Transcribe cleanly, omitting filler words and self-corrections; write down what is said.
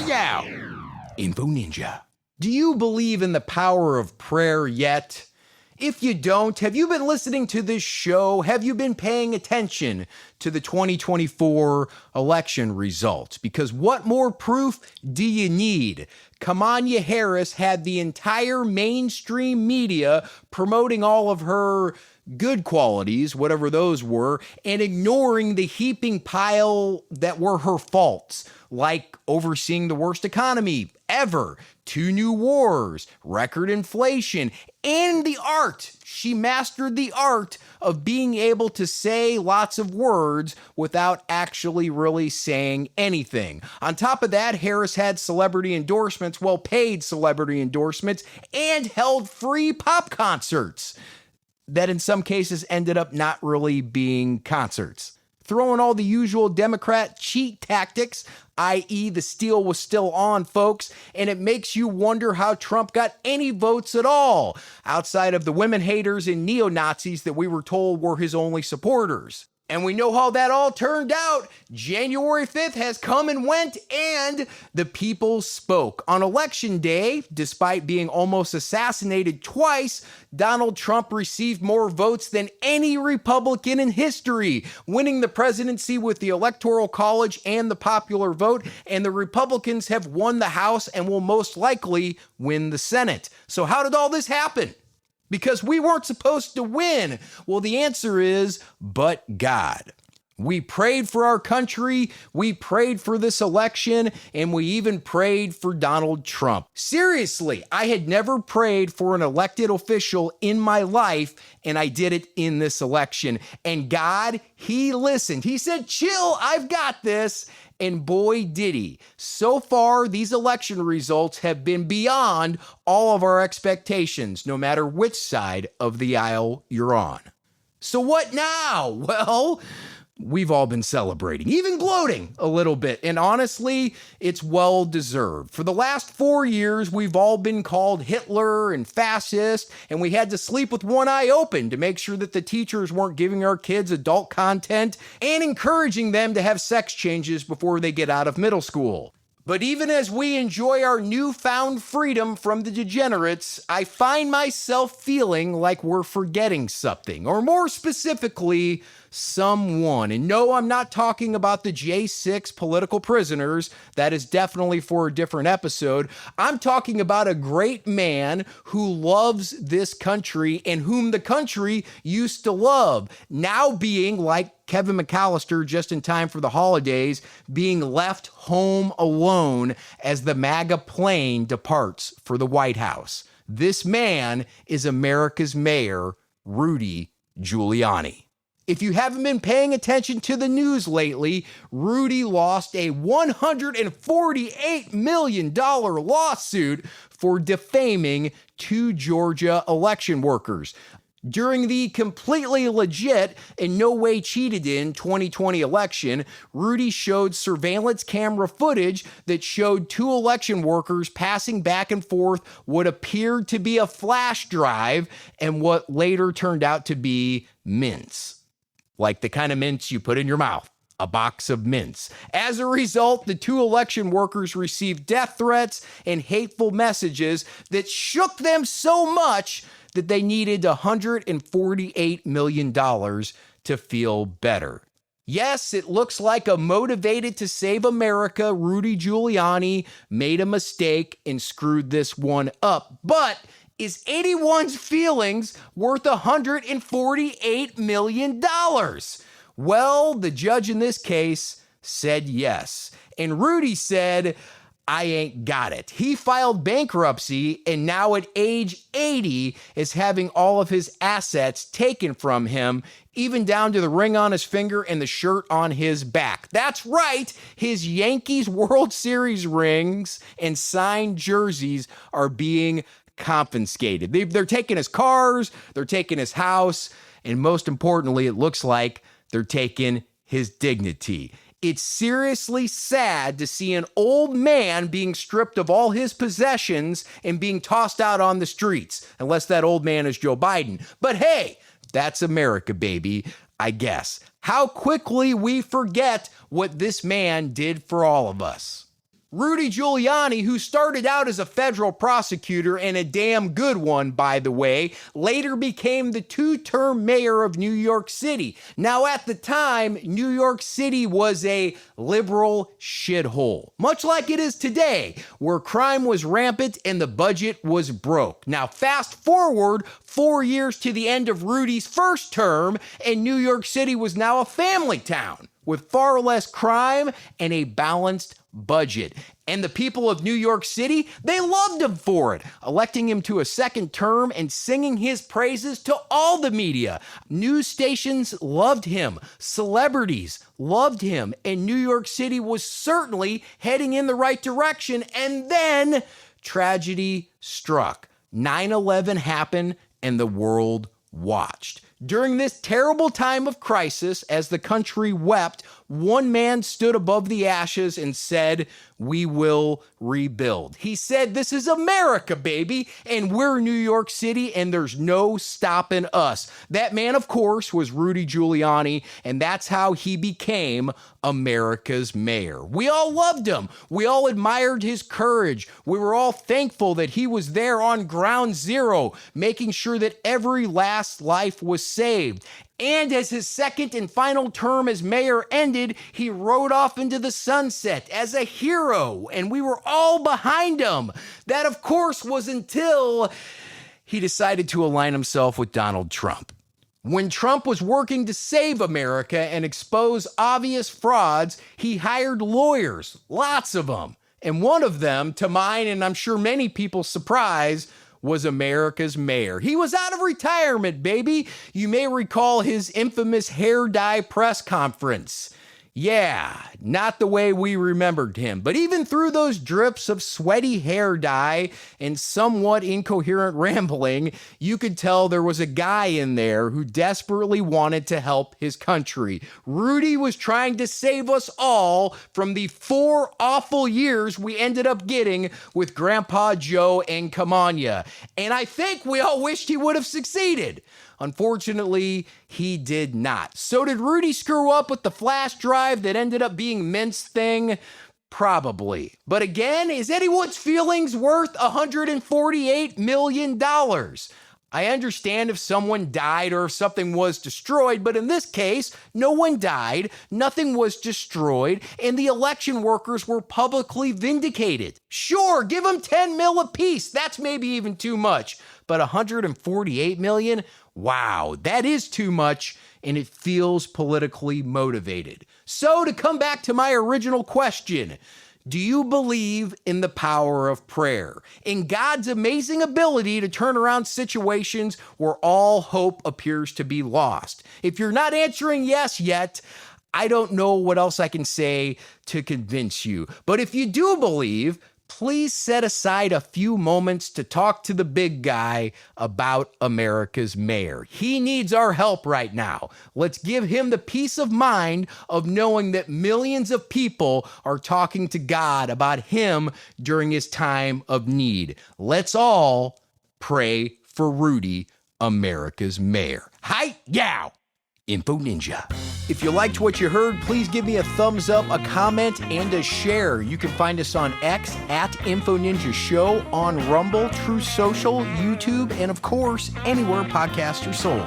Now, Info Ninja. Do you believe in the power of prayer yet? If you don't, have you been listening to this show? Have you been paying attention to the 2024 election results? Because what more proof do you need? Kamala Harris had the entire mainstream media promoting all of her good qualities, whatever those were, and ignoring the heaping pile that were her faults, like overseeing the worst economy ever, 2 new wars, record inflation, and the art. She mastered the art of being able to say lots of words without actually really saying anything. On top of that, Harris had celebrity endorsements, well-paid celebrity endorsements, and held free pop concerts that in some cases ended up not really being concerts. Throwing all the usual Democrat cheat tactics, i.e. the steal was still on, folks, and it makes you wonder how Trump got any votes at all, outside of the women haters and neo-Nazis that we were told were his only supporters. And we know how that all turned out. January 5th has come and went, and the people spoke. On Election Day, despite being almost assassinated twice, Donald Trump received more votes than any Republican in history, winning the presidency with the Electoral College and the popular vote, and the Republicans have won the House and will most likely win the Senate. So how did all this happen? Because we weren't supposed to win. Well, the answer is, but God. We prayed for our country, we prayed for this election, and we even prayed for Donald Trump. Seriously, I had never prayed for an elected official in my life, and I did it in this election. And God, He listened. He said, chill, I've got this. And boy, did he. So far, these election results have been beyond all of our expectations, no matter which side of the aisle you're on. So what now? Well, we've all been celebrating, even gloating a little bit. And honestly, it's well deserved. For the last 4 years, we've all been called Hitler and fascist, and we had to sleep with one eye open to make sure that the teachers weren't giving our kids adult content and encouraging them to have sex changes before they get out of middle school. But even as we enjoy our newfound freedom from the degenerates, I find myself feeling like we're forgetting something, or more specifically, someone. And no, I'm not talking about the J6 political prisoners. That is definitely for a different episode. I'm talking about a great man who loves this country and whom the country used to love, now being like Kevin McAllister just in time for the holidays, being left home alone as the MAGA plane departs for the White House. This man is America's mayor, Rudy Giuliani. If you haven't been paying attention to the news lately, Rudy lost a $148 million lawsuit for defaming 2 Georgia election workers. During the completely legit and no way cheated in 2020 election, Rudy showed surveillance camera footage that showed 2 election workers passing back and forth what appeared to be a flash drive and what later turned out to be mints. Like the kind of mints you put in your mouth, a box of mints. As a result, the 2 election workers received death threats and hateful messages that shook them so much that they needed $148 million to feel better. Yes, it looks like a motivated to save America Rudy Giuliani made a mistake and screwed this one up, but is anyone's feelings worth $148 million? Well, the judge in this case said yes. And Rudy said, I ain't got it. He filed bankruptcy and now at age 80 is having all of his assets taken from him, even down to the ring on his finger and the shirt on his back. That's right, his Yankees World Series rings and signed jerseys are being confiscated. They're taking his cars, they're taking his house, and most importantly, it looks like they're taking his dignity. It's seriously sad to see an old man being stripped of all his possessions and being tossed out on the streets, unless that old man is Joe Biden. But hey, that's America, baby, I guess. How quickly we forget what this man did for all of us. Rudy Giuliani, who started out as a federal prosecutor and a damn good one, by the way, later became the two-term mayor of New York City. Now, at the time, New York City was a liberal shithole, much like it is today, where crime was rampant and the budget was broke. Now, fast forward 4 years to the end of Rudy's first term, and New York City was now a family town with far less crime and a balanced budget. And the people of New York City, they loved him for it, electing him to a second term and singing his praises to all the media. News stations loved him, celebrities loved him, and New York City was certainly heading in the right direction. And then tragedy struck. 9/11 happened and the world watched. During this terrible time of crisis, as the country wept, one man stood above the ashes and said, "We will rebuild." He said, "This is America, baby, and we're New York City, and there's no stopping us." That man, of course, was Rudy Giuliani, and that's how he became America's mayor. We all loved him. We all admired his courage. We were all thankful that he was there on ground zero, making sure that every last life was saved. And as his second and final term as mayor ended, he rode off into the sunset as a hero, and we were all behind him. That, of course, was until he decided to align himself with Donald Trump. When Trump was working to save America and expose obvious frauds, he hired lawyers, lots of them. And one of them, to mine and I'm sure many people's surprise, was America's mayor. He was out of retirement, baby. You may recall his infamous hair dye press conference. Yeah, not the way we remembered him. But even through those drips of sweaty hair dye and somewhat incoherent rambling, you could tell there was a guy in there who desperately wanted to help his country. Rudy was trying to save us all from the 4 awful years we ended up getting with Grandpa Joe and Kamanya. And I think we all wished he would have succeeded. Unfortunately, he did not. So did Rudy screw up with the flash drive that ended up being Mint's thing? Probably. But again, is Eddie Wood's feelings worth $148 million? I understand if someone died or if something was destroyed, but in this case, no one died, nothing was destroyed, and the election workers were publicly vindicated. Sure, give them 10 mil apiece. That's maybe even too much. But 148 million? Wow, that is too much, and it feels politically motivated. So to come back to my original question, do you believe in the power of prayer, in God's amazing ability to turn around situations where all hope appears to be lost? If you're not answering yes yet, I don't know what else I can say to convince you. But if you do believe, please set aside a few moments to talk to the big guy about America's mayor. He needs our help right now. Let's give him the peace of mind of knowing that millions of people are talking to God about him during his time of need. Let's all pray for Rudy, America's mayor. Hi-yow! Info Ninja. If you liked what you heard, please give me a thumbs up, a comment, and a share. You can find us on X at Info Ninja Show, on Rumble, True Social, YouTube, and of course, anywhere podcasts are sold.